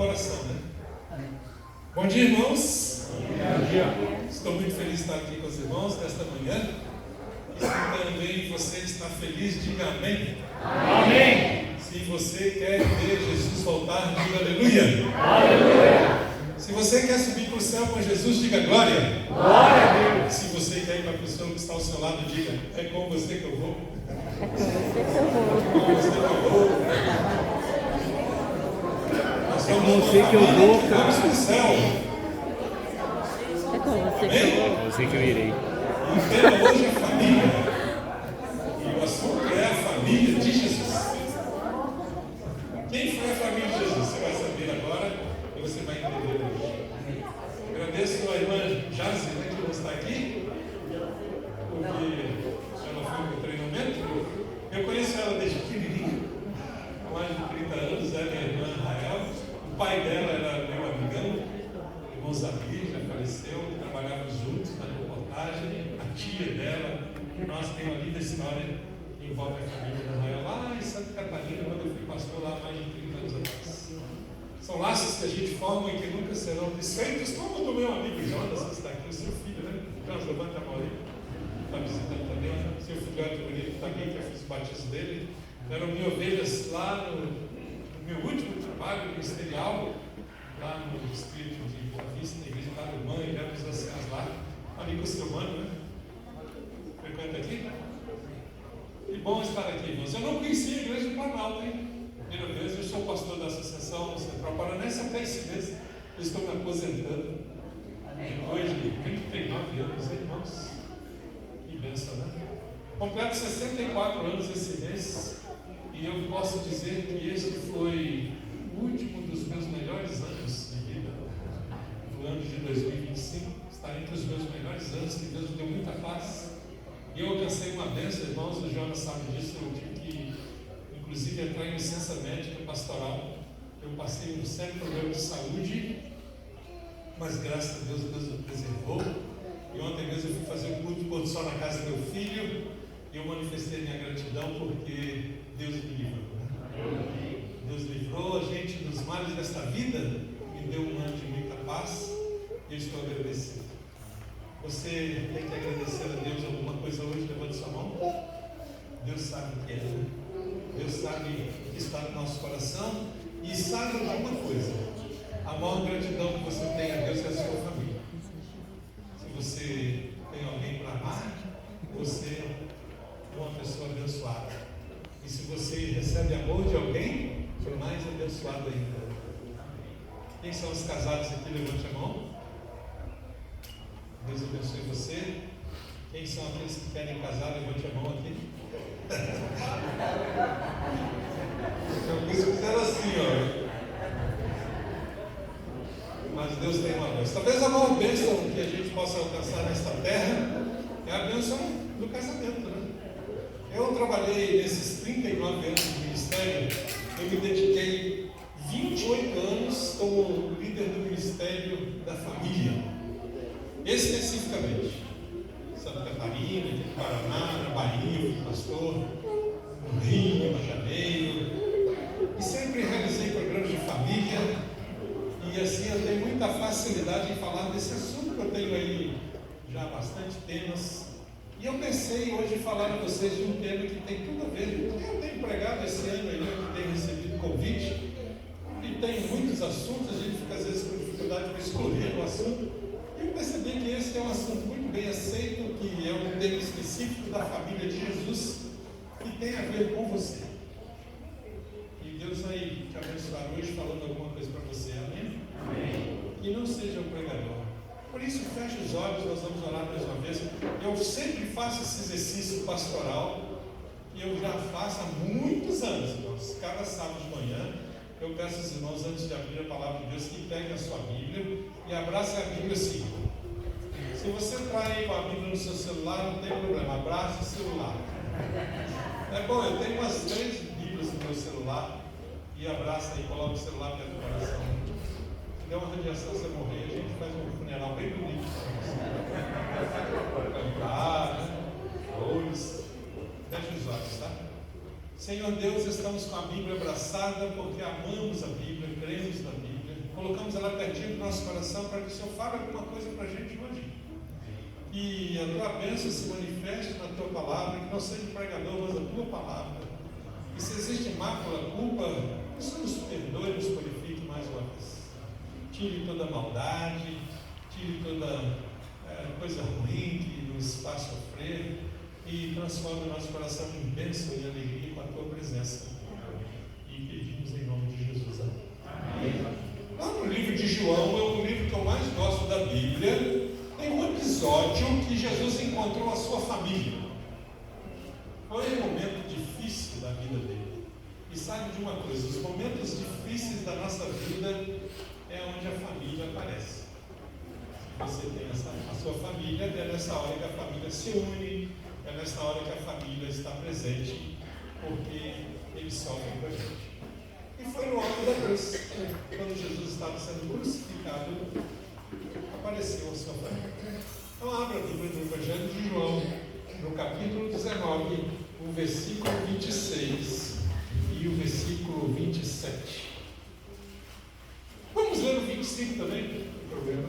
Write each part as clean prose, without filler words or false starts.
coração, né? Bom dia, irmãos. Bom dia. Estou muito feliz de estar aqui com os irmãos nesta manhã. E se também você está feliz, diga amém. Amém. Se você quer ver Jesus voltar, diga aleluia. Aleluia. Se você quer subir para o céu com Jesus, diga glória. Glória a Deus. Se você quer ir para a pessoa que está ao seu lado, diga, é com você que eu vou. É com você que eu vou. É com você que eu vou. Nós É com vamos você que eu vou, cara. Vamos para o céu. É com você que eu vou. É você que eu irei. O tema hoje é família. E o assunto é a família de Jesus. Quem foi a família de Jesus? Você vai saber agora e você vai entender hoje. Agradeço a irmã Jazi, né, que não está aqui, porque ela foi para o treinamento. Eu conheço ela desde pequenininha, há mais de 30 anos, ela é a irmã Rael. O pai dela era meu amigão, irmão Zabir, já faleceu, trabalhávamos juntos na reportagem, a tia dela. Nós temos uma linda história que envolve a família da Rael lá em Santa Catarina, quando eu fui pastor lá há mais de 30 anos atrás. São laços que a gente forma e que nunca serão desfeitos, como o do meu amigo Jonas, que está aqui, o seu filho, né? Jonas, levanta a mão aí, está visitando também, né? Seu filhote bonito também, que eu fiz o batismo dele. Eram mil ovelhas lá no meu último trabalho ministerial, lá no distrito de Boa Vista, na igreja da Irmã, e éramos os anciãos lá, amigo muçulmano, né? Frequenta aqui? Que bom estar aqui, irmãos. Eu não conhecia a igreja do Planalto, hein? Primeira vez, eu sou pastor da Associação Central Paranense até esse mês. Eu estou me aposentando. Depois de 39 anos, irmãos. Que bênção, né? Completo 64 anos esse mês. E eu posso dizer que este foi o último dos meus melhores anos de vida. O ano de 2025 está entre os meus melhores anos, que Deus me deu muita paz. E eu alcancei uma bênção, irmãos. O Jonas sabe disso. Eu tive que, inclusive, entrar em licença médica pastoral. Eu passei um sério problema de saúde, mas graças a Deus, Deus me preservou. E ontem mesmo eu fui fazer um culto de pôr do sol na casa do meu filho, e eu manifestei minha gratidão porque Deus me livrou. Né? Deus livrou a gente dos males desta vida, me deu um ano de muita paz, e eu estou agradecido. Você tem que agradecer a Deus alguma coisa hoje? Levante sua mão. Deus sabe o que é, né? Deus sabe o que está no nosso coração e sabe alguma coisa. A maior gratidão que você tem a Deus é a sua família. Se você tem alguém para amar, você é uma pessoa abençoada. E se você recebe amor de alguém, é mais abençoado ainda. Quem são os casados aqui? Levante a mão. Deus abençoe você. Quem são aqueles que querem casar? Levante a mão aqui. Alguns fizeram assim, ó. Mas Deus tem uma bênção. Talvez a maior bênção que a gente possa alcançar nesta terra é a bênção do casamento, né? Eu trabalhei nesses 39 anos de ministério, eu me dediquei 28 anos como líder do Ministério da Família, especificamente. Santa Catarina, aqui no Paraná, na Bahia, eu fui pastor, no Rio, no Janeiro, e sempre realizei programas de família, e assim eu tenho muita facilidade em falar desse assunto, que eu tenho aí já bastante temas, e eu pensei hoje falar a vocês de um tema que tem tudo a ver. Eu tenho pregado esse ano aí, eu tenho recebido convite, e tem muitos assuntos, a gente fica às vezes com dificuldade para escolher o assunto. Eu percebi que esse é um assunto muito bem aceito, que é um tema específico da família de Jesus, que tem a ver com você. E Deus vai te abençoar hoje falando alguma coisa para você, amém? Amém. E não seja um pregador. Por isso, feche os olhos, nós vamos orar mais uma vez. Eu sempre faço esse exercício pastoral, que eu já faço há muitos anos, irmãos. Cada sábado de manhã, eu peço aos irmãos, antes de abrir a palavra de Deus, que peguem a sua Bíblia e abracem a Bíblia assim. Se você entrar aí com a Bíblia no seu celular, não tem problema, abraça o celular. É bom, eu tenho umas 3 Bíblias no meu celular, e abraça aí, coloca o celular perto do coração. Se der uma radiação, você morrer, a gente faz um funeral bem bonito para você. Cantar, né? Flores. Feche os olhos, tá? Senhor Deus, estamos com a Bíblia abraçada porque amamos a Bíblia, cremos na Bíblia. colocamos ela pertinho do nosso coração para que o Senhor fale alguma coisa para a gente hoje. E a tua bênção se manifeste na tua palavra, que não seja pregador, mas a tua palavra. E se existe mácula, culpa, que o Senhor nos perdoe e nos purifique mais uma vez. Tire toda maldade, tire toda coisa ruim que nos faz sofrer e transforme o nosso coração em bênção e alegria com a tua presença. E pedimos em nome de Jesus. Amém. Lá no livro de João, é o livro que eu mais gosto da Bíblia. Tem um episódio que Jesus encontrou a sua família. Foi um momento difícil da vida dele. E sabe de uma coisa, os momentos difíceis da nossa vida é onde a família aparece. Se você tem a sua família, é nessa hora que a família se une, é nessa hora que a família está presente, porque eles sofrem com a gente. E foi no alto da cruz, quando Jesus estava sendo crucificado, apareceu a sua família. Então abra a Bíblia do Evangelho de João, no capítulo 19, o versículo 26 e o versículo 27. Vamos ler o 25 também, não tem problema.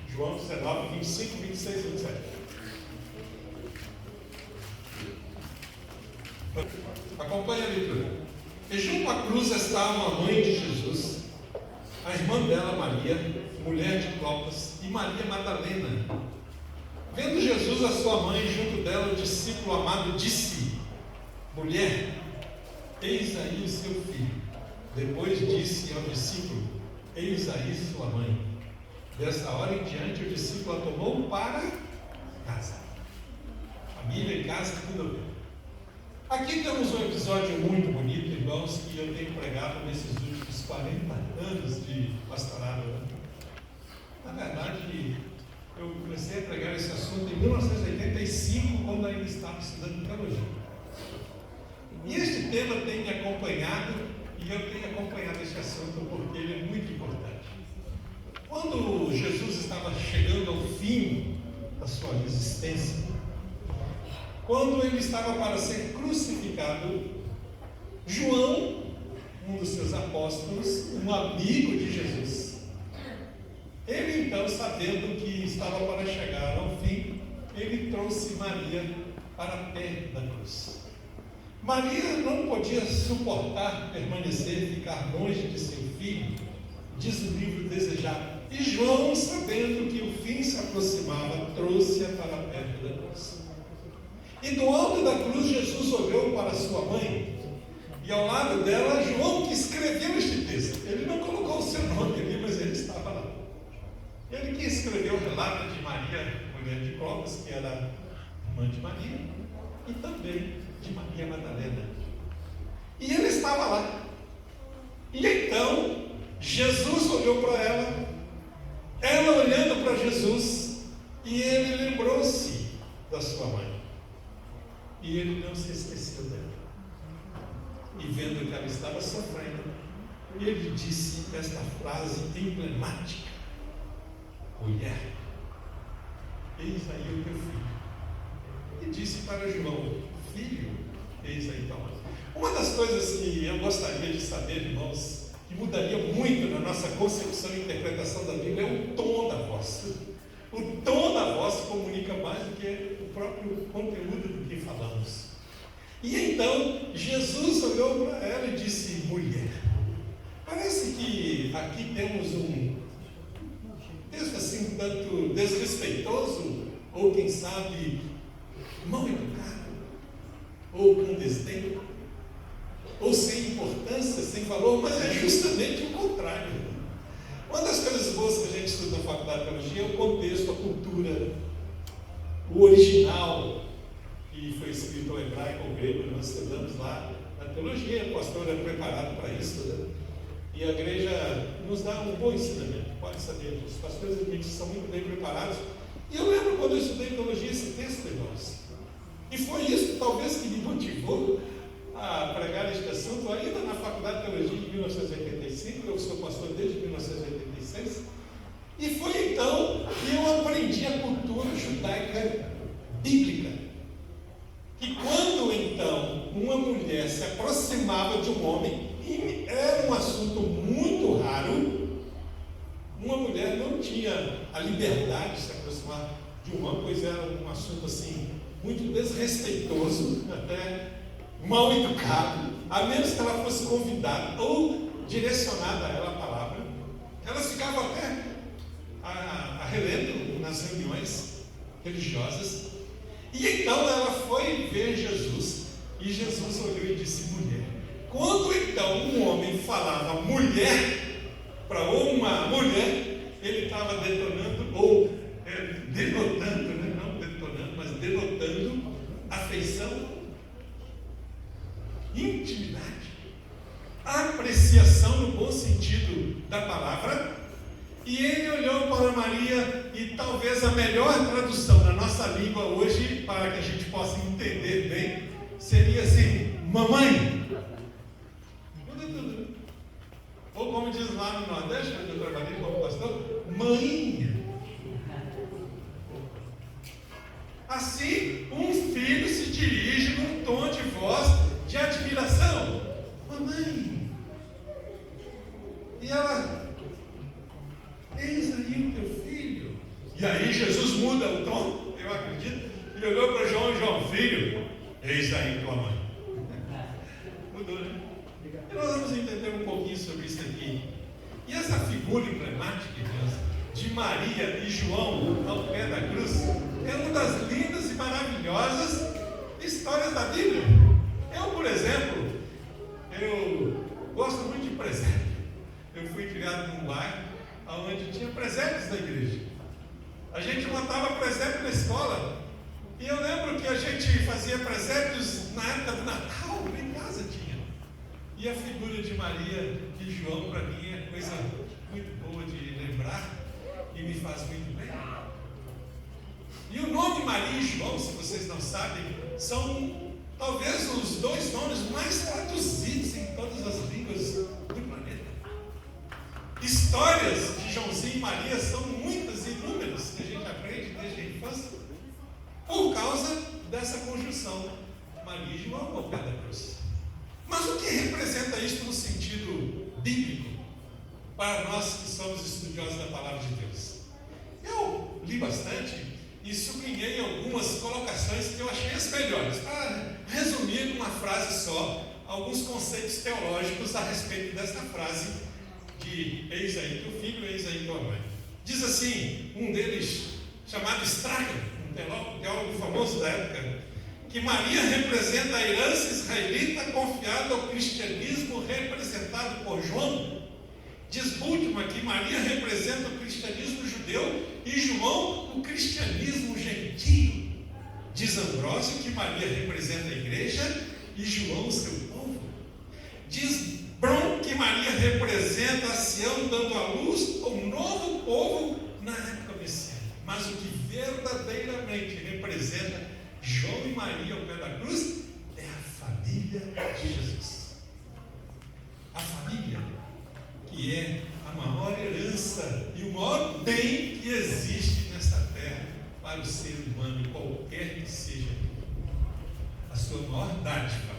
João 19, 25, 26 e 27. Acompanhe a leitura. E junto à cruz estava a mãe de Jesus, a irmã dela, Maria, mulher de Clopas, e Maria Madalena. Vendo Jesus a sua mãe junto dela, o discípulo amado disse: Mulher, eis aí o seu filho. Depois disse ao discípulo: Eis aí sua mãe. Dessa hora em diante, o discípulo a tomou para casa. Família e casa, tudo bem. Aqui temos um episódio muito bonito, irmãos, que eu tenho pregado nesses últimos 40 anos de pastorado. Na verdade, eu comecei a pregar esse assunto em 1985, quando ainda estava estudando teologia. E este tema tem me acompanhado, e eu tenho acompanhado este assunto porque ele é muito importante. Quando Jesus estava chegando ao fim da sua existência, quando ele estava para ser crucificado, João, um dos seus apóstolos, um amigo de Jesus, ele então, sabendo que estava para chegar ao fim, ele trouxe Maria para perto da cruz. Maria não podia suportar permanecer, ficar longe de seu filho, diz o livro Desejado. E João, sabendo que o fim se aproximava, trouxe-a para perto da cruz. E do alto da cruz, Jesus olhou para sua mãe, e ao lado dela, João, que escreveu este texto. Ele não colocou o seu nome ali, mas ele estava lá. Ele que escreveu o relato de Maria, mulher de Clopas, que era irmã de Maria, e também de Maria Madalena. E ele estava lá. E então, Jesus olhou para ela olhando para Jesus, e ele lembrou-se da sua mãe. E ele não se esqueceu dela. E vendo que ela estava sofrendo, ele disse esta frase emblemática: Mulher, eis aí o teu filho. E disse para João: Filho, eis aí tua mãe. Uma das coisas que eu gostaria de saber, irmãos, que mudaria muito na nossa concepção e interpretação da Bíblia, é o tom da voz. O tom da voz comunica mais do que o próprio conteúdo do que falamos. E então, Jesus olhou para ela e disse: Mulher. Parece que aqui temos um texto assim, tanto desrespeitoso, ou quem sabe, mal educado, ou com desdém, ou sem importância, sem valor, mas é justamente o contrário. Uma das coisas boas que a gente estuda na faculdade de teologia é o contexto, a cultura, o original, que foi escrito ao hebraico ou grego, nós estudamos lá na teologia, o pastor é preparado para isso, né? E a igreja nos dá um bom ensinamento, pode saber, os pastores são muito bem preparados. E eu lembro quando eu estudei teologia esse texto, irmãos, e foi isso talvez que me motivou a pregar este assunto ainda na faculdade de teologia em 1985, eu sou pastor desde 1986, e foi então que eu aprendi a cultura judaica bíblica. Que quando então uma mulher se aproximava de um homem, e era um assunto muito raro. Uma mulher não tinha a liberdade de se aproximar de um homem, pois era um assunto assim, muito desrespeitoso, até mal educado, a menos que ela fosse convidada ou direcionada a ela a palavra. Elas ficavam até relendo nas reuniões religiosas. E então ela foi ver Jesus, e Jesus olhou e disse: mulher. Quando então um homem falava mulher para uma mulher, ele estava detonando, ou denotando, né? Não detonando, mas denotando afeição, intimidade, apreciação no bom sentido da palavra. E ele olhou para Maria, e talvez a melhor tradução na nossa língua hoje, para que a gente possa entender bem, seria assim: mamãe. Muda tudo. Ou como diz lá no Nordeste, onde eu trabalhei como pastor, mãinha. Assim, um filho se dirige num tom de voz de admiração: mamãe. E ela: eis aí o teu filho. E aí Jesus muda o tom, eu acredito. Ele olhou para João: e João, filho, eis aí tua mãe. Mudou, né? E nós vamos entender um pouquinho sobre isso aqui. E essa figura emblemática, de Maria e João ao pé da cruz, é uma das lindas e maravilhosas histórias da Bíblia. Eu, por exemplo, eu gosto muito de presépio. Eu fui criado num bairro onde tinha presépios na igreja. A gente montava presépio na escola. E eu lembro que a gente fazia presépios na época do Natal, em casa tinha. E a figura de Maria e João, para mim, é coisa muito boa de lembrar e me faz muito bem. E o nome Maria e João, se vocês não sabem, são talvez os dois nomes mais traduzidos em todas as línguas do planeta. Histórias de Joãozinho e Maria são muitas e inúmeras que a gente aprende desde a infância, por causa dessa conjunção Maria e João ao pé da cruz. Mas o que representa isso no sentido bíblico para nós que somos estudiosos da palavra de Deus? Eu li bastante e sublinhei algumas colocações que eu achei as melhores, para resumir numa frase só alguns conceitos teológicos a respeito desta frase de eis aí teu filho, eis aí tua mãe. Diz assim, um deles, chamado Strachan, um teólogo famoso da época, que Maria representa a herança israelita confiada ao cristianismo representado por João. Diz Bultmann que Maria representa o cristianismo judeu e João o cristianismo gentio. Diz Ambrósio que Maria representa a igreja e João o seu povo. Diz Bron que Maria representa a Sião, dando à luz ao novo povo na época messiânica. Mas o que verdadeiramente representa João e Maria ao pé da cruz é a família de Jesus. A família que é a maior herança e o maior bem que existe nesta terra para o ser humano, qualquer que seja. A sua maior dádiva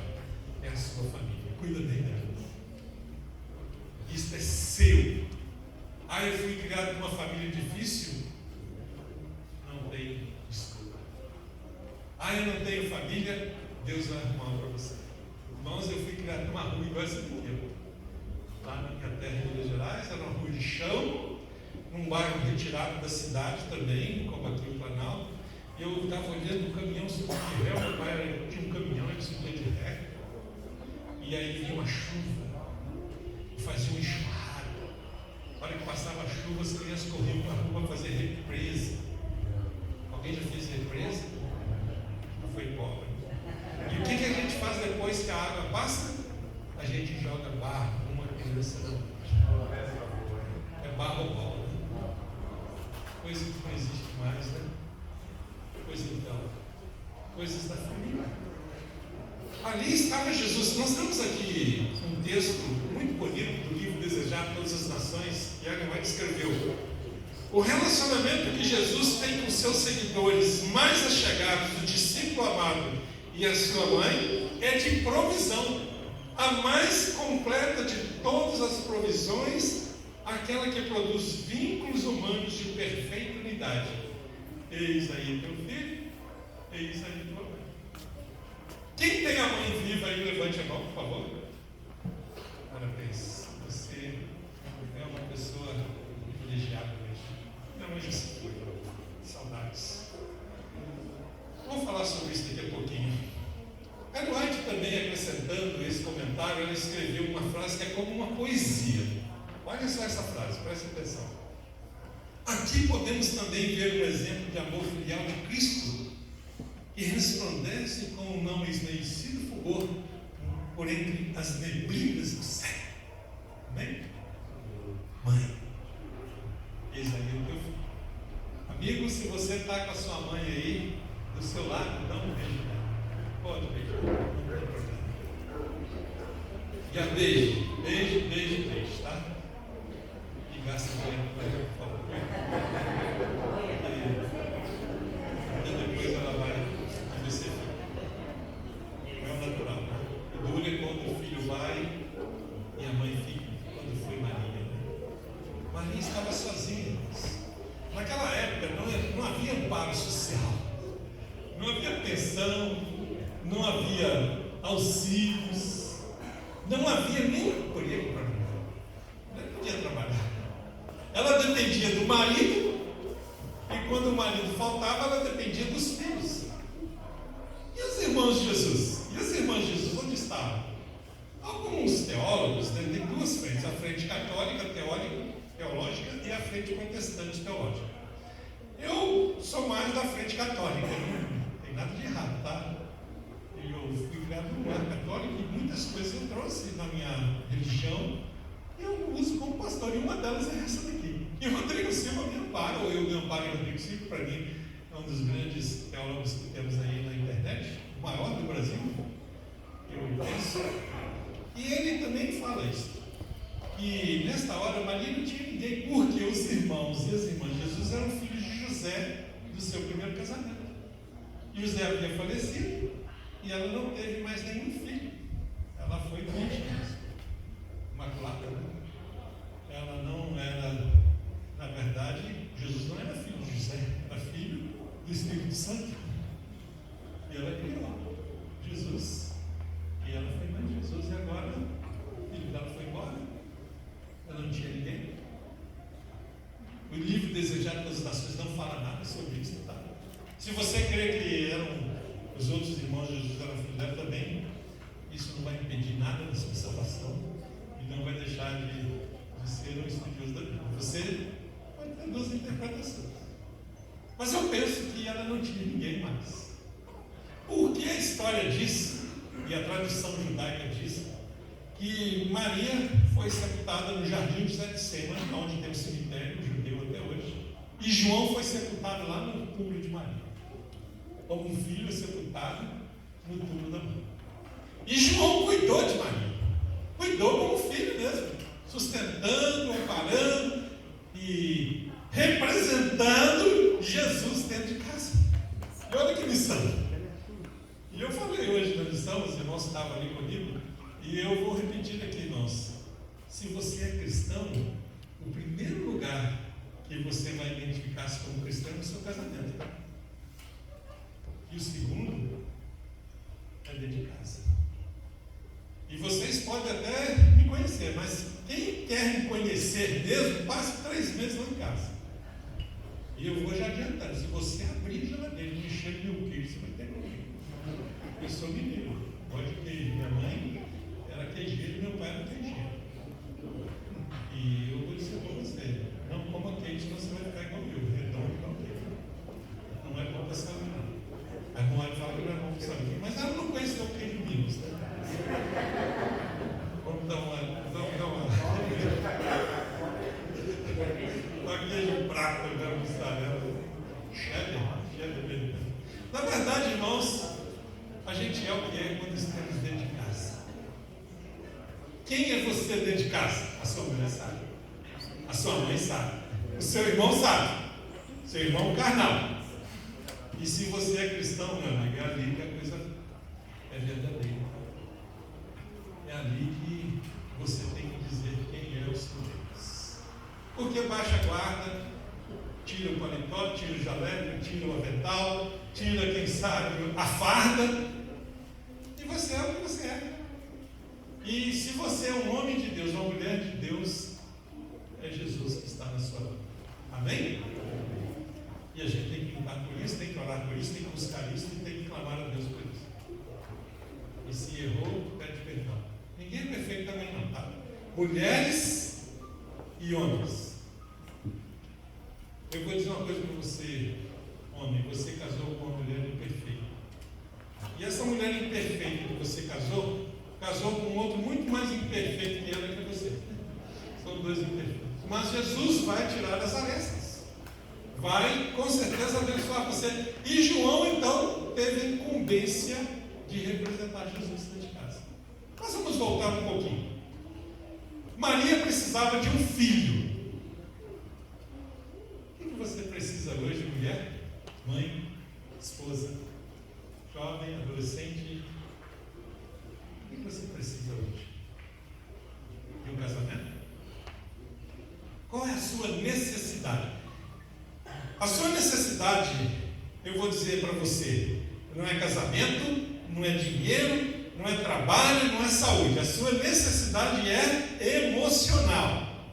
é a sua família. Cuida bem dela. Isso é seu. Eu fui criado numa família difícil. Não tem desculpa. Eu não tenho família. Deus vai arrumar para você. Irmãos, eu fui criado numa rua igual essa aqui. Lá na minha terra, em Minas Gerais, era uma rua de chão, num bairro retirado da cidade também, como aqui o Planalto. Eu estava olhando o caminhão subir de ré, meu pai tinha um caminhão, ele subia de ré, e aí vinha uma chuva, e fazia um enxurrado. Na hora que passava a chuva, as crianças corriam para a rua fazer represa. Alguém já fez represa? Não foi pobre. E o que a gente faz depois que a água passa? A gente joga barro numa criança na outra. É barro ou bola. Coisa que não existe mais, né? Pois então, coisas da família. Ali estava Jesus. Nós temos aqui um texto muito bonito do livro Desejar Todas as Nações, que Ellen White escreveu. O relacionamento que Jesus tem com seus seguidores mais achegados, o discípulo amado e a sua mãe, é de provisão. A mais aquela que produz vínculos humanos de perfeita unidade. Eis aí teu filho, eis aí tua mãe. Quem tem a mãe viva aí, levante a mão, por favor. Parabéns, você é uma pessoa privilegiada mesmo. Minha mãe já se foi, saudades. Vamos falar sobre isso daqui a pouquinho. Ellen White também, acrescentando esse comentário, ela escreveu uma frase que é como uma poesia. Olha só essa frase, preste atenção. Aqui podemos também ver um exemplo de amor filial de Cristo, que resplandece com um não esmaecido fulgor por entre as neblinas do céu. Amém? Mãe, eis aí o teu filho. Amigo, se você está com a sua mãe aí do seu lado, dá um beijo nela. Pode beijar, não tem problema. Já beijo, tá? E gasta tempo para ela, por favor. E depois ela vai obedecer. Não é o natural, né? O duro é quando o filho vai e a mãe fica, quando foi Maria, né? Maria estava sozinha. Naquela época não havia amparo social, não havia pensão, não havia auxílios, não havia nem emprego para mulher. Ela não podia trabalhar. Ela dependia do marido, e quando o marido faltava, ela dependia dos filhos. E os irmãos de Jesus? E os irmãos de Jesus onde estavam? Alguns teólogos têm duas frentes: a frente católica, teológica, e a frente protestante, teológica. Eu sou mais da frente católica, não tem nada de errado, tá? Eu fui criado num lar católico e muitas coisas eu trouxe na minha religião e eu uso como pastor, e uma delas é essa daqui. E o Rodrigo Silva me ampara, ou eu me amparo em Rodrigo Silva, para mim é um dos grandes teólogos que temos aí na internet, o maior do Brasil, eu penso. E ele também fala isso. E nesta hora Maria não tinha ninguém, porque os irmãos e as irmãs de Jesus eram filhos de José, do seu primeiro casamento. E José havia falecido e ela não teve mais nenhum filho. Ela foi virgem, imaculada, né? Ela não era, na verdade, Jesus não era filho de José, era filho do Espírito Santo. E ela criou Jesus. E ela foi mãe de Jesus, e agora o filho dela foi embora. Ela não tinha ninguém. O livro Desejado das Nações não fala nada sobre isso, tá? Se você crê que os outros irmãos de Jesus eram filhos dela também, isso não vai impedir nada da sua salvação e não vai deixar de ser um estudioso da Bíblia. Você pode ter duas interpretações. Mas eu penso que ela não tinha ninguém mais. Porque a história diz, e a tradição judaica diz, que Maria foi sepultada no jardim de Getsêmani, onde tem um cemitério judeu até hoje, e João foi sepultado lá no túmulo de Maria. Como um filho é sepultado no túmulo da mãe. E João cuidou de Maria, cuidou como filho mesmo, sustentando, amparando e representando Jesus dentro de casa. E olha que missão. E eu falei hoje na missão, os irmãos estavam ali comigo, e eu vou repetir aqui, irmãos. Se você é cristão, o primeiro lugar que você vai identificar-se como cristão é o seu casamento. E o segundo é dentro de casa. E vocês podem até me conhecer, mas quem quer me conhecer mesmo, passe 3 meses lá em casa. E eu vou já adiantando, se você abrir a geladeira e encher de mil quilos, você vai ter comigo. Eu sou mineiro, gosto de queijo. Minha mãe era queijeira e meu pai era queijeiro. E eu vou dizer para você, não coma queijo, senão você vai ficar igual eu, redondo igual queijo. Não é bom para saúde, não. A irmã fala que não é bom para saúde, mas ela não conheceu o queijo Minas, né? Vamos dar uma. Queijo prato, né? Mussarela. Cheddar mesmo. Na verdade, irmãos, a gente é o que é quando estamos dentro de casa. Quem é você dentro de casa? A sua mulher sabe. A sua mãe sabe. O seu irmão sabe. Seu irmão carnal. E se você é cristão, meu amigo, é ali que a coisa é verdadeira. É ali que você tem que dizer quem é o seu Deus. porque baixa a guarda, tira o paletó, tira o jaleco, tira o avental, tira, quem sabe, a farda, e você é o que você é. E se você é um homem de Deus, uma mulher de Deus, é Jesus que está na sua vida. Amém? E a gente tem que lutar por isso, tem que orar por isso, tem que buscar isso e tem que clamar a Deus por isso. E se errou, pede perdão. Ninguém é perfeito também não, tá? Mulheres e homens. Eu vou dizer uma coisa para você, homem. Você casou com uma mulher imperfeita. E essa mulher imperfeita que você casou com um outro muito mais imperfeito que ela que você. São dois imperfeitos. Mas Jesus vai tirar as arestas. Vai, com certeza, abençoar você. E João, então, teve a incumbência de representar Jesus dentro de casa. Mas vamos voltar um pouquinho. Maria precisava de um filho. O que você precisa hoje, mulher, mãe, esposa, jovem, adolescente? O que você precisa hoje? De um casamento? Qual é a sua necessidade? A sua necessidade, eu vou dizer para você, não é casamento, não é dinheiro, não é trabalho, não é saúde. A sua necessidade é emocional.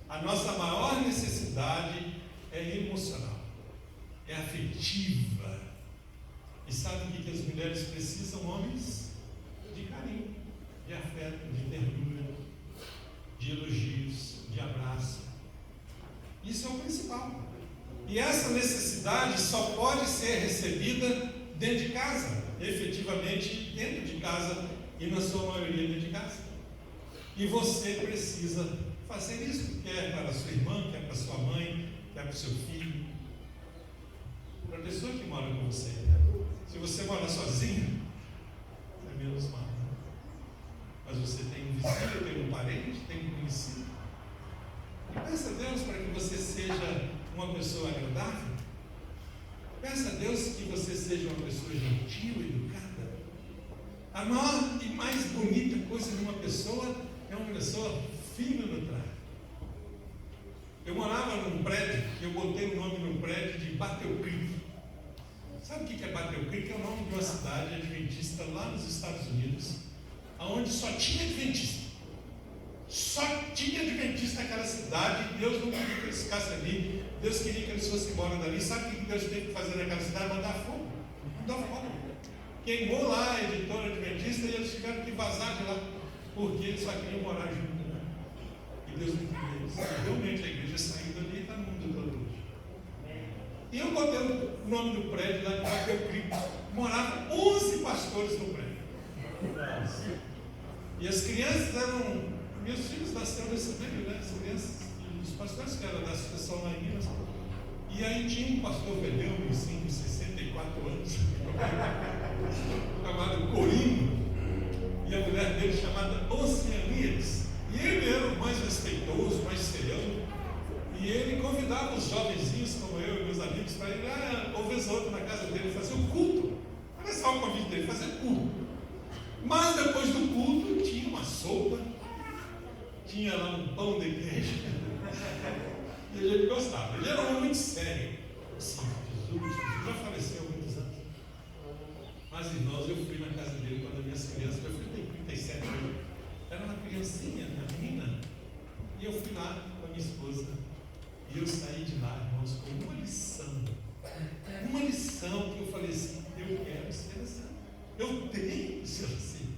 A nossa maior necessidade é emocional, é afetiva. E sabe o que as mulheres precisam, homens? De carinho, de afeto, de ternura, de elogios, de abraço. Isso é o principal. E essa necessidade só pode ser recebida dentro de casa, efetivamente dentro de casa e na sua maioria dentro de casa. E você precisa fazer isso, quer para a sua irmã, quer para a sua mãe, quer para o seu filho, para a pessoa que mora com você. Se você mora sozinho, é menos mal. Mas você tem um vizinho, tem um parente, tem um conhecido. Peça a Deus para que você seja uma pessoa agradável. Peça a Deus que você seja uma pessoa gentil, educada. A maior e mais bonita coisa de uma pessoa é uma pessoa fina no trato. Eu morava num prédio, que eu botei o nome no prédio de Battle Creek. Sabe o que é Battle Creek? É o nome de uma cidade adventista lá nos Estados Unidos, onde só tinha adventista. Só tinha adventista naquela cidade. Deus não queria que eles ficassem ali. Deus queria que eles fossem embora dali. Sabe o que Deus teve que fazer naquela cidade? Mandar fogo. Mandar fogo. Queimou lá a editora adventista e eles tiveram que vazar de lá, porque eles só queriam morar junto. Né? E Deus não queria isso. Realmente a igreja saiu dali e está no mundo todo hoje. E eu botei o nome do prédio lá de Battle Creek. Moravam 11 pastores no prédio. E as crianças eram... Meus filhos nasceram nesse meio, né? As crianças, os pastores que eram da associação lá em Minas. E aí tinha um pastor velhão, assim, de 64 anos, chamado Corino, e a mulher dele chamada Oceanias. E ele era o mais respeitoso, mais sereno. E ele convidava os jovenzinhos, como eu e meus amigos, para ir lá, uma vez ou outra, na casa dele, fazer o culto. Olha só o convite dele, fazer culto. Mas depois do culto, tinha uma sopa, tinha lá um pão de igreja. E a gente gostava. Ele era um homem muito sério. Sim, Jesus já faleceu há muitos anos. Mas, irmãos, eu fui na casa dele quando minhas crianças, eu fui tem 37 anos. Era uma criancinha, uma menina. E eu fui lá com a minha esposa. E eu saí de lá, irmãos, com uma lição. Uma lição que eu falei assim: eu quero ser assim. Eu tenho que ser assim.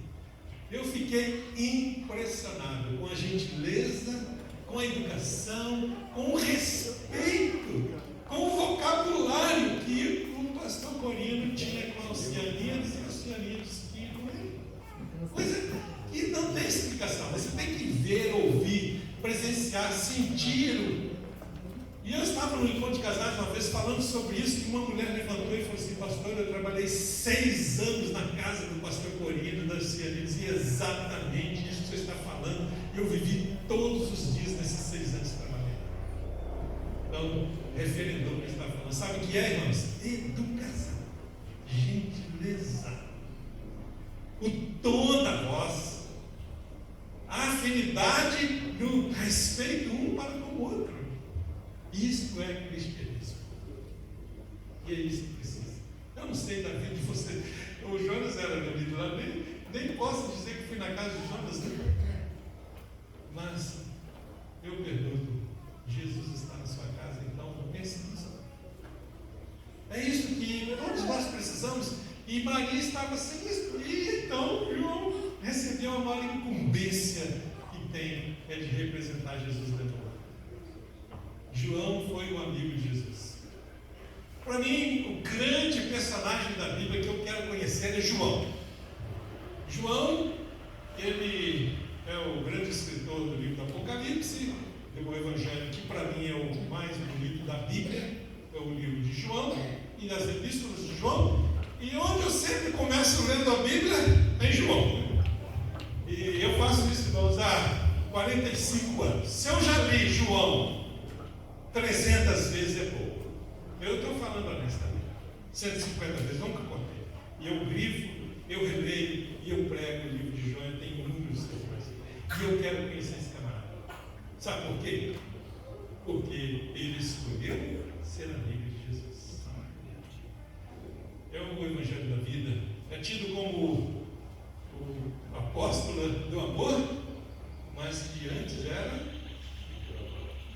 Eu fiquei impressionado com a gentileza, com a educação, com o respeito, com o vocabulário que o pastor Corino tinha com a Oceanias e a Oceanias tinha com ele. Coisa que não tem explicação. Você tem que ver, ouvir, presenciar, sentir. E eu estava no encontro de casais uma vez falando sobre isso, e uma mulher levantou e falou assim: pastor, eu trabalhei 6 anos na casa do pastor Corino, da Oceanias, e exatamente isso que você está falando, eu vivi todos os dias nesses 6 anos trabalhando. Então, referendou o que ele está falando. Sabe o que é, irmãos? Educação, gentileza, o tom da voz, a afinidade no respeito um para com o outro. Isto é cristianismo. E é isso que precisa. Eu não sei da vida de você. O Jonas era meu ídolo lá, nem posso dizer que fui na casa de Jonas, né? Mas eu pergunto, Jesus está na sua casa, então não pense nisso. É isso que todos nós precisamos. E Maria estava sem isso. E então João recebeu a maior incumbência que tem, é de representar Jesus dentro do lar. João foi um amigo de Jesus. Para mim, o grande personagem da Bíblia que eu quero conhecer é João. João, ele é o grande escritor do livro do Apocalipse, do Evangelho, que para mim é o mais bonito da Bíblia, é o livro de João, e das epístolas de João, e onde eu sempre começo lendo a Bíblia é em João. E eu faço isso, irmãos, há 45 anos. Se eu já li João 300 vezes é pouco. Eu estou falando honestamente. 150 vezes, nunca contei. E eu grifo, eu releio, e eu prego o livro de João, eu tenho inúmeros temas. E eu quero conhecer esse camarada. Sabe por quê? Porque ele escolheu ser amigo de Jesus. É o Evangelho da vida. É tido como o apóstolo do amor, mas que antes era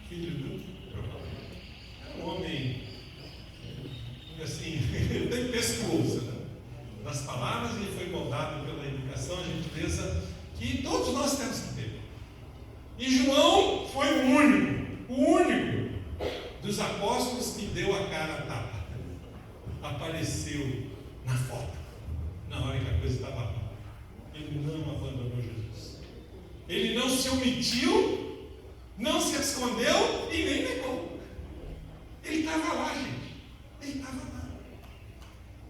filho do é um homem assim, bem pescoço, né? Nas palavras, ele foi moldado pela educação, a gentileza que todos nós temos que ter. E João foi o único dos apóstolos que deu a cara a tapa. Apareceu na foto, na hora que a coisa estava mal. Ele não abandonou Jesus. Ele não se omitiu, não se escondeu e nem negou. Ele estava lá, gente. Ele estava lá.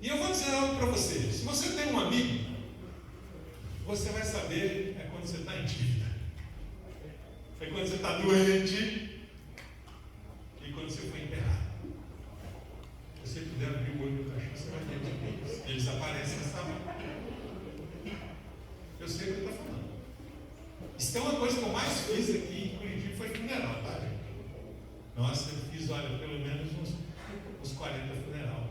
E eu vou dizer algo para você. Se você tem um amigo, você vai saber é quando você está em dívida. É quando você está doente e quando você foi enterrado. Se você puder abrir o olho do cachorro, você vai ver que eles aparecem nessa hora. Eu sei o que ele está falando. Isso é uma coisa que eu mais fiz aqui em Curitiba, foi funeral, tá, gente? Nossa, eu fiz, olha, pelo menos uns 40 funeral.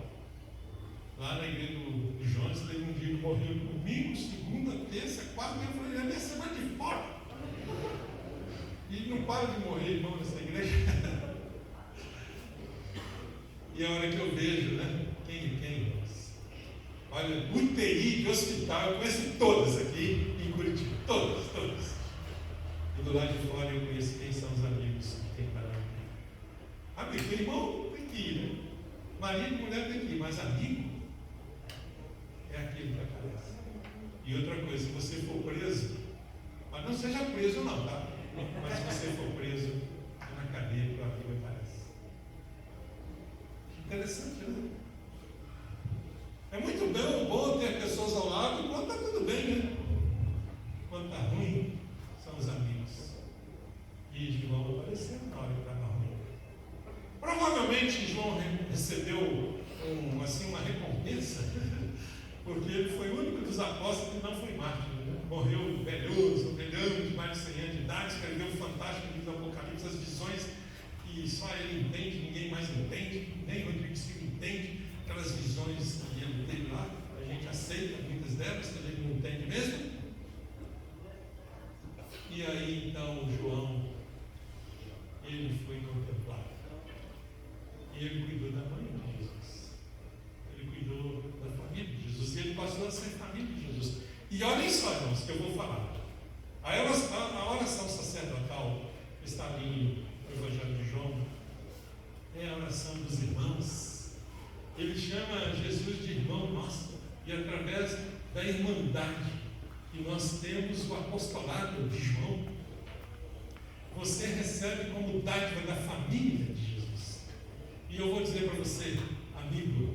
Lá na igreja do Jonas, teve um dia que morreu domingo, segunda, terça, quarta, eu falei, é minha semana de fora. E não para de morrer, irmão, nessa igreja. E a hora que eu vejo, né? Quem? Olha, UTI de hospital, eu conheço todas aqui em Curitiba. Todas. E do lado de fora eu conheço quem são os amigos que tem para lá. Amigo, irmão tem que ir, né? Marido e mulher tem que ir, mas amigo é aquele que aparece. E outra coisa, se você for preso, mas não seja preso não, tá? Mas se você for preso na cadeia, o amigo aparece. Interessante, né? É muito bom ter pessoas ao lado quando está tudo bem, né? Quando está ruim, são os amigos. E João apareceu na hora que estava ruim. Provavelmente João recebeu uma recompensa, porque ele foi o único dos apóstolos que não foi mártir. Né? Morreu velhoso, de mais de 100 anos de idade, escreveu o fantástico livro do Apocalipse, as visões que só ele entende, ninguém mais entende, nem Rodrigo Silva entende, aquelas visões que ele teve lá, a gente aceita muitas delas, que a gente não entende mesmo. E aí então João, ele foi contemplado. E ele cuidou da mãe de Jesus. Ele cuidou da família de Jesus. E ele passou a ser família de Jesus. E olhem só, irmãos, que eu vou falar. A oração sacerdotal que está ali no Evangelho de João é a oração dos irmãos. Ele chama Jesus de irmão nosso. E através da irmandade que nós temos, o apostolado de João, você recebe como dádiva da família de Jesus. E eu vou dizer para você, amigo,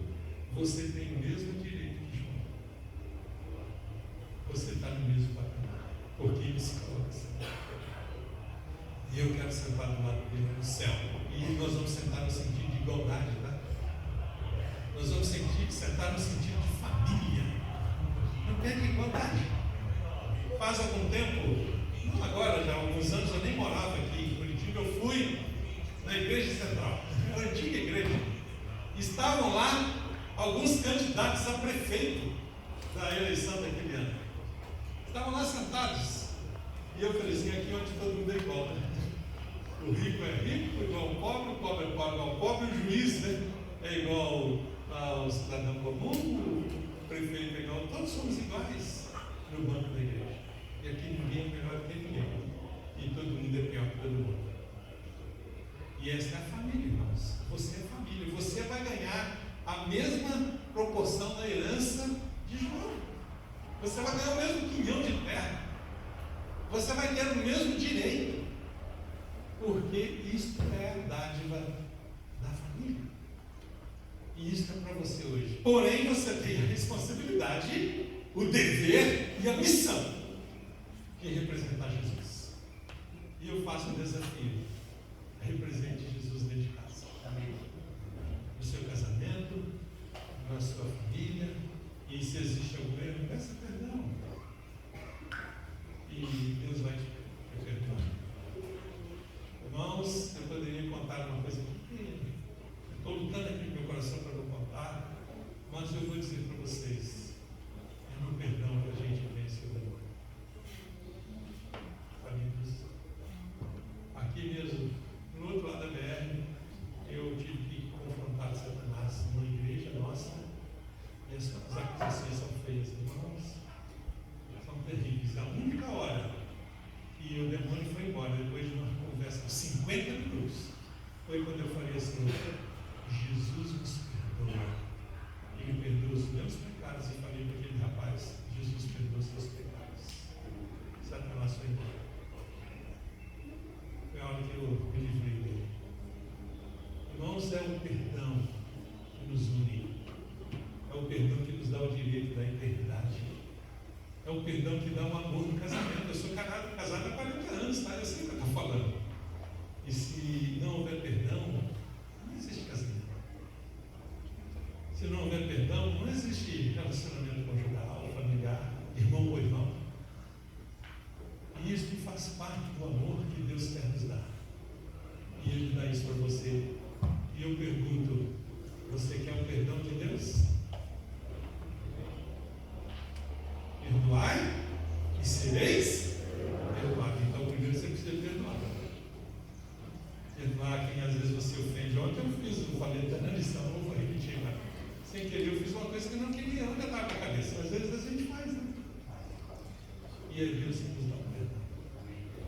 você tem o mesmo direito que João. Você está no mesmo patamar, porque ele se coloca assim. E eu quero sentar do lado dele no céu. E nós vamos sentar no sentido de igualdade, tá? Nós vamos sentar no sentido de família. Não perde igualdade. Faz algum tempo, não agora, já há alguns anos, eu nem morava aqui em Curitiba, eu fui na igreja igreja central, a antiga igreja. Estavam lá alguns candidatos a prefeito da eleição daquele ano. Estavam lá sentados. E eu falei assim, aqui onde todo mundo é igual, né? O rico é rico, igual ao pobre, o pobre é pobre, igual ao pobre, o juiz, né, é igual ao cidadão comum, o prefeito é igual, todos somos iguais no banco da igreja. E aqui ninguém é melhor que ninguém. E todo mundo é pior que todo mundo. E essa é a família, irmãos. Você é família. Você vai ganhar a mesma proporção da herança de João. Você vai ganhar o mesmo quinhão de terra. Você vai ter o mesmo direito. Porque isto é a dádiva da família. E isso é para você hoje. Porém, você tem a responsabilidade, o dever e a missão de representar Jesus. E eu faço um desafio. Represente Jesus dentro de casa. Amém. No seu casamento, na sua família. E se existe algum erro, peça perdão. E Deus vai te perdoar. Irmãos, eu poderia contar uma coisa pequena. Estou lutando aqui no meu coração para não contar, mas eu vou dizer para vocês: é no perdão que a gente vence o demônio. Amigos, aqui mesmo, no outro lado da BR, eu tive que confrontar Satanás numa igreja nossa, e as acusações são feias, irmãos, são terríveis. A única hora que o demônio foi embora, depois de uma conversa de 50 minutos, foi quando eu falei assim: Jesus nos perdoa. Ele perdoa os meus pecados. E falei para aquele rapaz: Jesus perdoa os seus pecados. Satanás foi embora. Foi a hora que eu me livrei dele. Irmãos, é o perdão que nos une. É o perdão que nos dá o direito da eternidade. É o perdão que dá um amor no casamento. Eu sou casado há 40 anos, tá? Eu sei o que eu estou falando. E se não houver perdão, não existe casamento. Se não houver perdão, não existe relacionamento conjugal, familiar, irmão ou irmão. E isso faz parte do amor que Deus quer nos dar. E Ele dá isso para você. E eu pergunto: você quer o perdão de Deus? Perdoai e sereis perdoados. Então, primeiro você precisa perdoar. Perdoar quem às vezes você ofende. Ontem eu falei até na lição, não vou repetir, mas sem querer eu fiz uma coisa que eu não queria, onde estava na cabeça. Às vezes a gente faz, né? E aí Deus nos dá um perdão.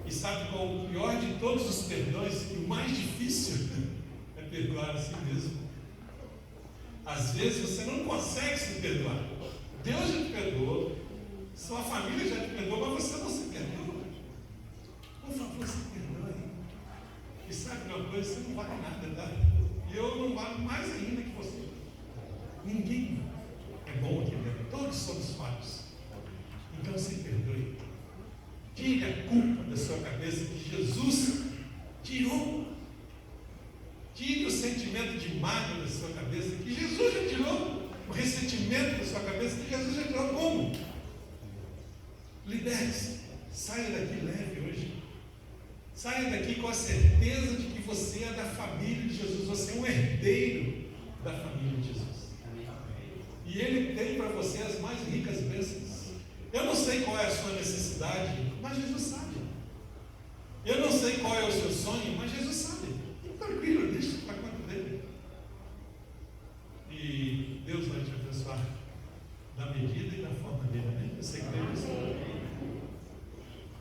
E sabe qual o pior de todos os perdões? E o mais difícil é perdoar a si mesmo. Às vezes você não consegue se perdoar. Deus já te perdoou. Sua família já te perdoou, mas você não se perdoa. Por favor, se perdoe. E sabe uma coisa? Você não vale nada, tá? E eu não valho mais ainda que você. Ninguém é bom aqui dentro. Todos somos falhos. Então se perdoe. Tire a culpa da sua cabeça que Jesus tirou. Tire o sentimento de mágoa da sua cabeça que Jesus já tirou. O ressentimento da sua cabeça que Jesus já tirou. Como? Libere-se, saia daqui leve hoje. Saia daqui com a certeza de que você é da família de Jesus. Você é um herdeiro da família de Jesus. E Ele tem para você as mais ricas bênçãos. Eu não sei qual é a sua necessidade, mas Jesus sabe. Eu não sei qual é o seu sonho, mas Jesus sabe. Tranquilo, deixa para conta dele. E Deus vai te abençoar da medida e da forma dele, né? Você crê nisso?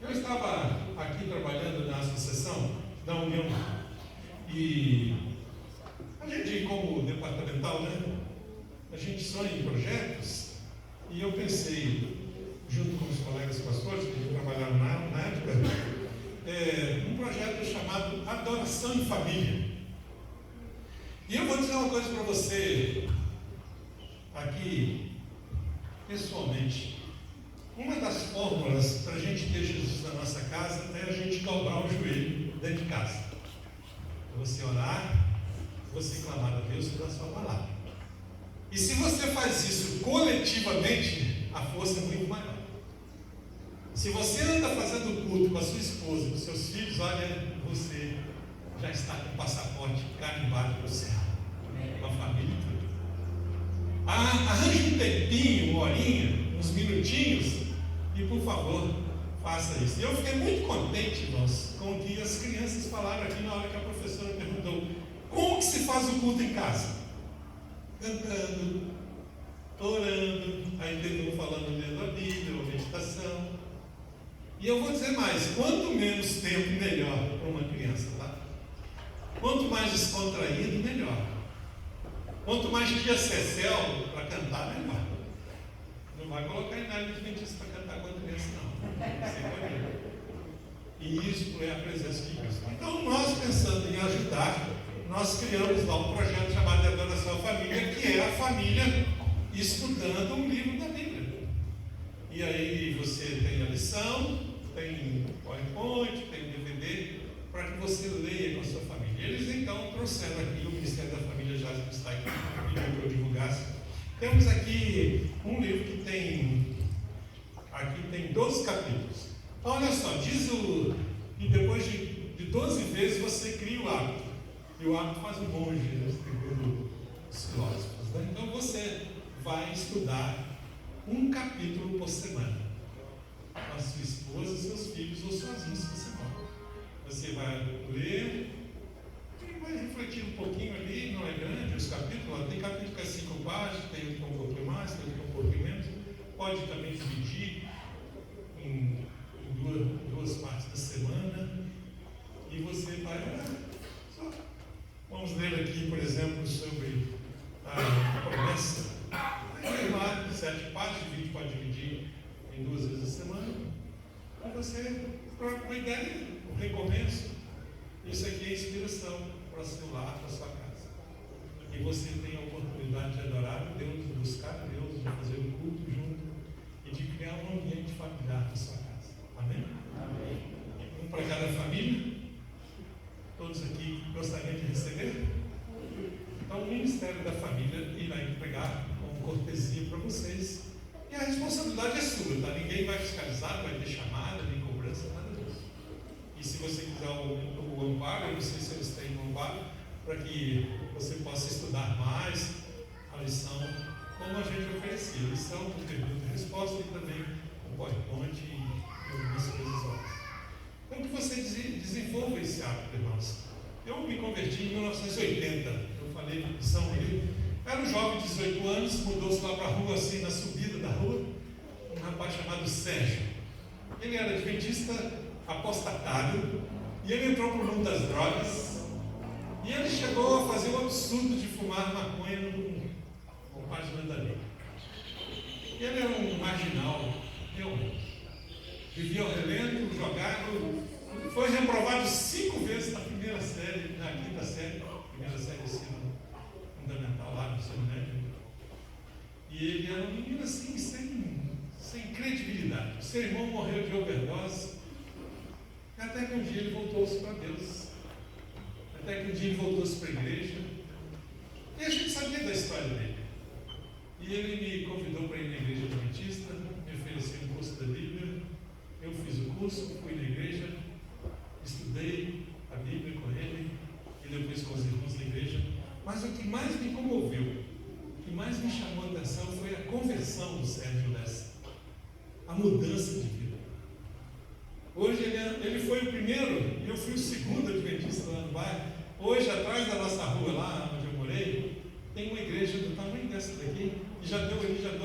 Eu estava aqui trabalhando na associação da União e a gente, como departamental, né? A gente sonha em projetos e eu pensei, junto com os colegas pastores que trabalharam na época, um projeto chamado Adoração em Família. E eu vou dizer uma coisa para você aqui, pessoalmente. Uma das fórmulas para a gente ter Jesus na nossa casa é a gente dobrar o joelho dentro de casa. Você orar, você clamar a Deus pela sua palavra. E se você faz isso coletivamente, a força é muito maior. Se você anda fazendo culto com a sua esposa, com seus filhos, olha, você já está com o passaporte carimbado para o céu. Com a família e tudo. Arranje um tempinho, uma horinha, uns minutinhos, e por favor, faça isso. E eu fiquei muito contente, irmãos, com o que as crianças falaram aqui na hora que a professora perguntou: como que se faz o culto em casa? Cantando, orando, aí teve um falando lendo a Bíblia, uma meditação. E eu vou dizer mais: quanto menos tempo, melhor para uma criança, tá? Quanto mais descontraído, melhor. Quanto mais tia Cecel para cantar, melhor. Não vai colocar em nada de adventista para cantar com a criança, não. E isso é a presença de Cristo. Então, nós, pensando em ajudar, nós criamos lá um projeto chamado de Adoração à Família, que é a família estudando um livro da Bíblia. E aí você tem a lição, tem PowerPoint, tem DVD, para que você leia com a sua família. Eles então trouxeram aqui, o Ministério da Família já está aqui, pediu para eu divulgasse. Temos aqui um livro que tem 12 capítulos. Então, olha só, diz que depois de 12 vezes você cria o hábito. E o hábito faz o monge, né, segundo os filósofos. Né? Então você vai estudar um capítulo por semana. Com a sua esposa, seus filhos ou sozinho, se você pode. Você vai ler e vai refletir um pouquinho ali, não é grande os capítulos. Tem capítulo que é 5 páginas, tem outro que é um pouquinho mais, tem outro que é um pouquinho menos. Pode também dividir em duas partes da semana. E você vai orar. Vamos ler aqui, por exemplo, sobre a promessa. Tem lá 7 partes, pode dividir em 2 vezes a semana. Então você troca uma ideia, um recomeço. Isso aqui é inspiração para o seu lar, para a sua casa. E você tem a oportunidade de adorar a Deus, de buscar a Deus, de fazer um culto junto e de criar um ambiente familiar na sua casa. Amém? Amém. Um para cada família. Todos aqui gostariam de receber? Então, o Ministério da Família irá entregar como cortesia para vocês. E a responsabilidade é sua, tá? Ninguém vai fiscalizar, não vai ter chamada, nem cobrança, nada disso. E se você quiser o amparo, eu não sei se eles têm um amparo, para que você possa estudar mais a lição, como a gente oferecia. Lição com pergunta e resposta e também o PowerPoint e algumas coisas outras. Então, que você desenvolva esse hábito, irmãos. Eu me converti em 1980, eu falei de missão ali. Era um jovem de 18 anos, mudou-se lá para a rua, assim, na subida da rua, um rapaz chamado Sérgio. Ele era adventista apostatado, e ele entrou para o mundo das drogas, e ele chegou a fazer o absurdo de fumar maconha no página da lei. Ele era um marginal, realmente. Vivia ao relento, jogado, foi reprovado 5 vezes na primeira série, na quinta série, primeira série do ensino fundamental lá no ensino médio. E ele era um menino assim, sem credibilidade. O seu irmão morreu de overdose, até que um dia ele voltou-se para Deus, até que um dia ele voltou-se para a igreja, e a gente sabia da história dele. E ele me convidou para ir na igreja adventista, me ofereceu um curso da Bíblia. Eu fiz o curso, fui na igreja, estudei a Bíblia com ele e depois com os irmãos da igreja. Mas o que mais me comoveu, o que mais me chamou a atenção foi a conversão do Sérgio Lessa, a mudança de vida. Hoje ele foi o primeiro e eu fui o segundo adventista lá no bairro. Hoje, atrás da nossa rua, lá onde eu morei, tem uma igreja do tamanho dessa daqui, e já deu ali as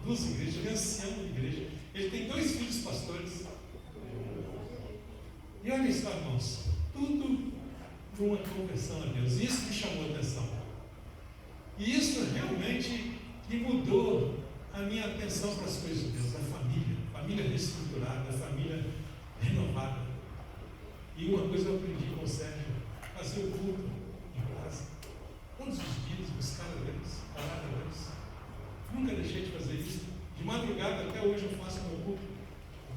duas igrejas, ele é ancião de igreja. Ele tem 2 filhos pastores. E olha só, irmãos, tudo por uma conversão a Deus. Isso me chamou a atenção. E isso realmente que mudou a minha atenção para as coisas de Deus, a família reestruturada, a família renovada. E uma coisa eu aprendi com o Sérgio: fazer o culto em casa, todos os dias, buscar a Deus, orar a Deus. Nunca deixei de fazer isso. De madrugada até hoje eu faço meu culto.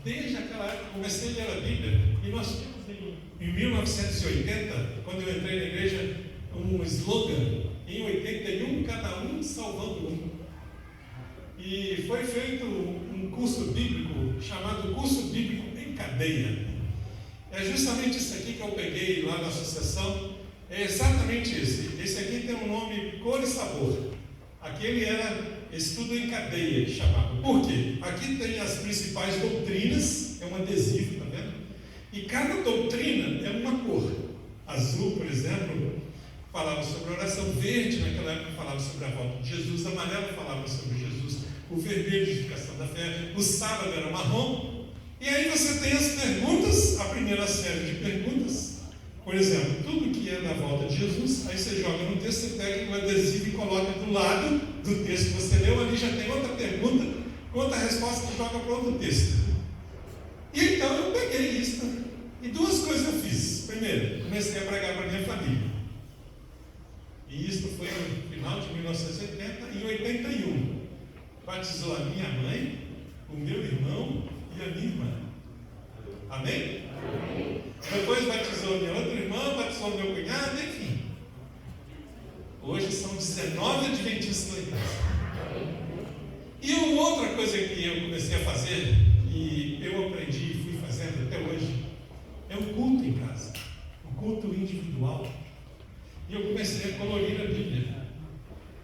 Desde aquela época comecei a ler a Bíblia. E nós tínhamos em 1980, quando eu entrei na igreja, um slogan: em 81, cada um salvando um. E foi feito um curso bíblico chamado Curso Bíblico em Cadeia. É justamente isso aqui que eu peguei lá na associação. É exatamente esse. Esse aqui tem um nome Cor e Sabor. Aquele era estudo em cadeia, que chamava. Por quê? Aqui tem as principais doutrinas, é um adesivo, tá vendo? E cada doutrina é uma cor. Azul, por exemplo, falava sobre oração. Verde, naquela época, falava sobre a volta de Jesus. Amarelo falava sobre Jesus. O vermelho, justificação da fé. O sábado era marrom. E aí você tem as perguntas, a primeira série de perguntas. Por exemplo, tudo que é da volta de Jesus, aí você joga no texto, você pega o adesivo e coloca do lado do texto que você leu, ali já tem outra pergunta, outra resposta que joga para outro texto. E então eu peguei isso, e duas coisas eu fiz. Primeiro, comecei a pregar para a minha família. E isso foi no final de 1980, em 81. Batizou a minha mãe, o meu irmão e a minha irmã. Amém? Depois batizou minha outra irmã, batizou meu cunhado, enfim. Hoje são 19 adventistas na igreja. E uma outra coisa que eu comecei a fazer, e eu aprendi e fui fazendo até hoje, é o culto em casa, o culto individual. E eu comecei a colorir a Bíblia.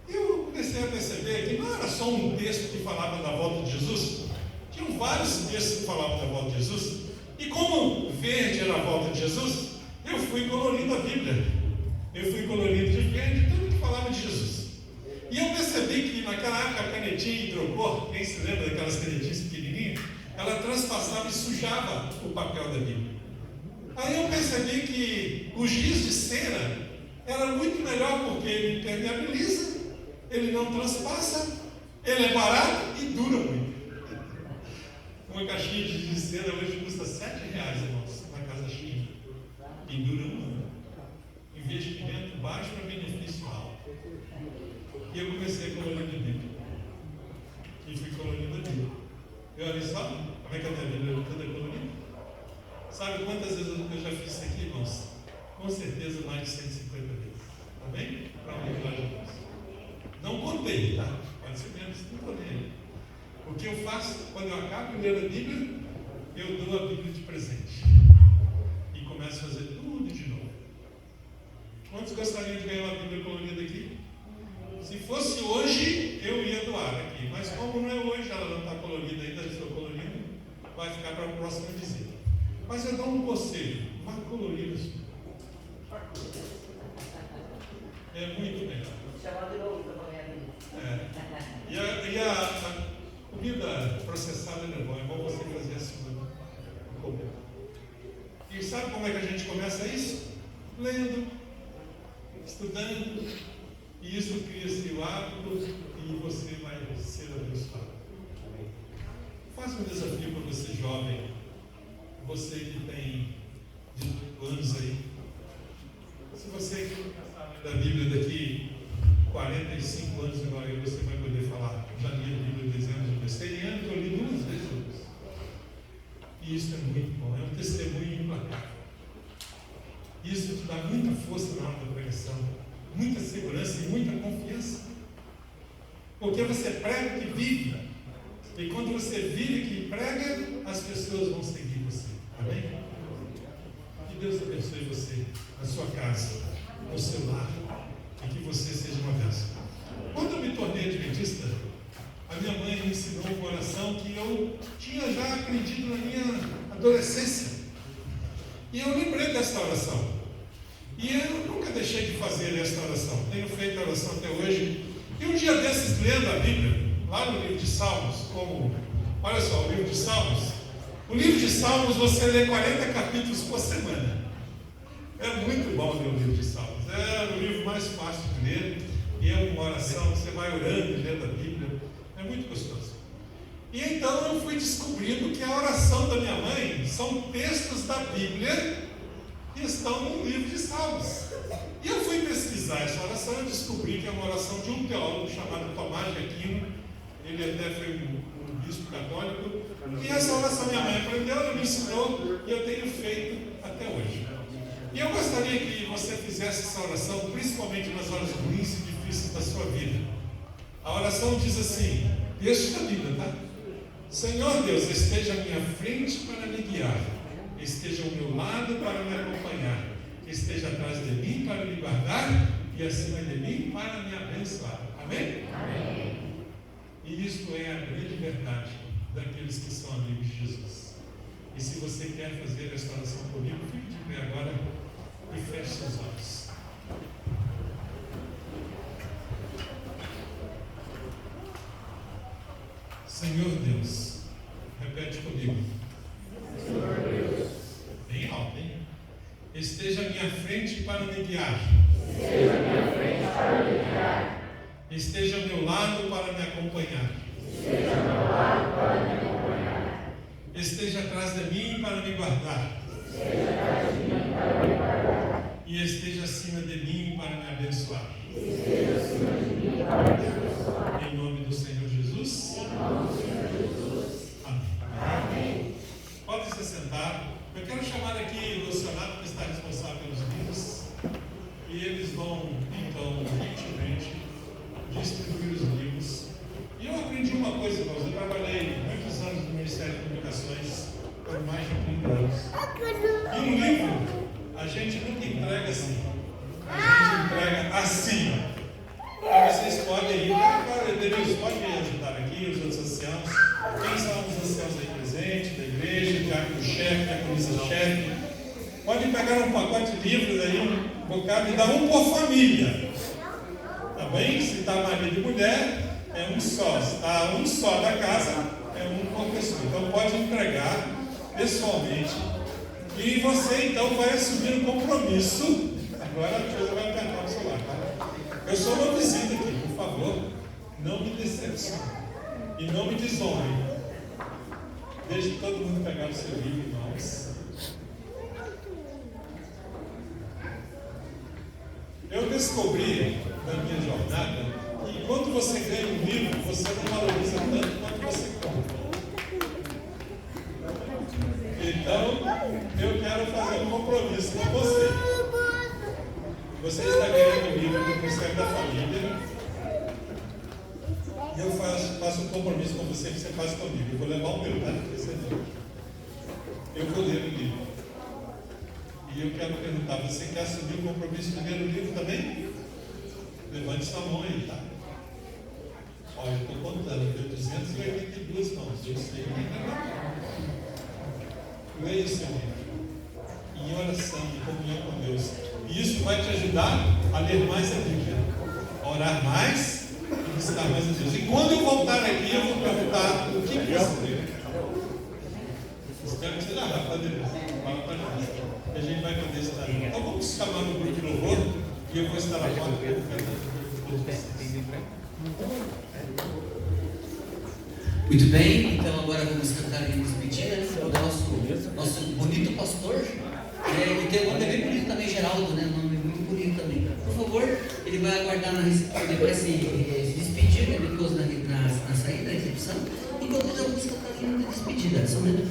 Eu comecei a perceber que não era só um texto que falava da volta de Jesus, tinham vários textos que falavam da volta de Jesus. E como verde era a volta de Jesus, eu fui colorindo a Bíblia. Eu fui colorindo de verde tudo que falava de Jesus. E eu percebi que naquela época a canetinha hidrocor, quem se lembra daquelas canetinhas pequenininhas, ela transpassava e sujava o papel da Bíblia. Aí eu percebi que o giz de cera era muito melhor porque ele impermeabiliza, ele não transpassa, ele é barato e dura muito. Uma caixinha de giz de cera hoje custa R$7, irmãos, na casa China. E dura um ano. Investimento baixo para benefício alto. E eu comecei a colorir a Bíblia. E fui colorindo a Bíblia. E olha só, como é que a minha Bíblia toda colorida? Sabe quantas vezes eu já fiz isso aqui, irmãos? Com certeza mais de 150 vezes. Tá bem? Para uma glória de Deus. Não contei, tá? Pode ser menos, não contei. O que eu faço, quando eu acabo de ler a Bíblia, eu dou a Bíblia de presente. E começo a fazer tudo de novo. Quantos gostariam de ganhar uma Bíblia colorida aqui? Se fosse hoje, eu ia doar aqui. Mas como não é hoje, ela não está colorida ainda, eu estou colorida, vai ficar para a próxima visita. Mas eu dou um conselho, vá colorir a sua. É muito melhor. Chamar de novo para ganhar. E a comida processada é bom você fazer assim no comer. E sabe como é que a gente começa isso? Lendo, estudando, e isso cria-se o hábito e você vai ser abençoado. Faça um desafio para você jovem, você que tem 18 anos aí. Se você da Bíblia daqui 45 anos agora, você vai poder falar, já li a Bíblia 10 anos, eu gostei, anos eu li 2 vezes. E isso é muito bom, é um testemunho implacável. Isso te dá muita força na hora da pregação, muita segurança e muita confiança. Porque você prega que vive. E quando você vive que prega, as pessoas vão seguir você. Amém? Que Deus abençoe você, na sua casa, no seu lar, e que você seja uma bênção. Quando eu me tornei adventista, a minha mãe me ensinou uma oração que eu tinha já aprendido na minha adolescência. E eu lembrei dessa oração. E eu nunca deixei de fazer essa oração. Tenho feito a oração até hoje. E um dia desses, lendo a Bíblia, lá no livro de Salmos, olha só, o livro de Salmos. O livro de Salmos você lê 40 capítulos por semana. É muito bom ler o livro de Salmos. É o livro mais fácil de ler. E é uma oração, você vai orando e lendo a Bíblia. É muito gostoso. E então eu fui descobrindo que a oração da minha mãe são textos da Bíblia que estão no livro de Salmos. E eu fui pesquisar essa oração e descobri que é uma oração de um teólogo chamado Tomás de Aquino. Ele até foi um bispo católico. E essa oração minha mãe aprendeu, ela me ensinou e eu tenho feito até hoje. E eu gostaria que você fizesse essa oração, principalmente nas horas ruins e difíceis da sua vida. A oração diz assim, texto da Bíblia, tá? Senhor Deus, esteja à minha frente para me guiar. esteja ao meu lado para me acompanhar, que esteja atrás de mim para me guardar e acima de mim para me abençoar. Amém? Amém. E isto é a grande verdade daqueles que são amigos de Jesus. E se você quer fazer esta oração comigo, fique de pé agora e feche seus olhos. Senhor Deus, repete comigo. Senhor Deus, Bem alto, hein? Esteja à minha frente para me guiar. esteja à minha frente para me guiar. Esteja ao meu lado para me acompanhar. Esteja ao meu lado para me acompanhar. Esteja atrás de mim para me guardar. Esteja atrás de mim para me guardar. E esteja acima de mim para me abençoar. Esteja acima de mim para me abençoar. Em nome do Senhor Jesus. Em nome do Senhor Jesus. Amém. Amém. Pode se sentar. Eu quero chamar aqui o Leocionado, que está responsável pelos livros. E eles vão, então, gentilmente distribuir os livros. E eu aprendi uma coisa, irmãos. Eu trabalhei muitos anos no Ministério de Comunicações, por mais de 30 anos. E um livro, a gente nunca entrega assim. A gente entrega assim. Aí vocês podem ir, agora Deus pode me ajudar aqui, os outros anciãos. Quem são os anciãos aí presentes, da igreja, diácono-chefe, diaconisa-chefe? Pode pegar um pacote de livros aí, um bocado, e dar um por família. Tá bem? Se está marido e mulher, é um só. Se está um só da casa, é um por pessoa. Então pode entregar pessoalmente. E você então vai assumir um compromisso. Agora a coisa vai apertar o celular, tá? Eu sou uma visita aqui, por favor, não me decepcione e não me desonre. Deixe todo mundo pegar o seu livro, irmãos. Eu descobri na minha jornada que quando você ganha um livro, você não valoriza tanto quanto você compra. Então, eu quero fazer um compromisso com você. Você está ganhando um livro do Ministério da Família. E eu faço um compromisso com você que você faz comigo. Eu vou levar o meu, tá? Esse é meu. Eu vou ler o livro. E eu quero perguntar, você quer assumir o compromisso de ler o livro também? Levante sua mão aí, tá? Olha, eu estou contando, deu 282 mãos. Eu sei. Leia o seu livro. Em oração, em comunhão com Deus. E isso vai te ajudar a ler mais a Bíblia, a orar mais e buscar mais a Deus. E quando eu voltar aqui, eu vou perguntar o que você leu. Espero que seja rápido, fala para nós. E a gente vai poder estar. Então vamos chamar no grupo de louvor e eu vou estar na porta. Muito bem, então agora vamos cantar em despedida o nosso bonito pastor. E tem um nome bem bonito também, Geraldo, né? Um nome muito bonito também. Por favor, ele vai aguardar ele vai se despedir, né, depois na saída da recepção. Enquanto nós vamos cantar em despedida. Só um minuto.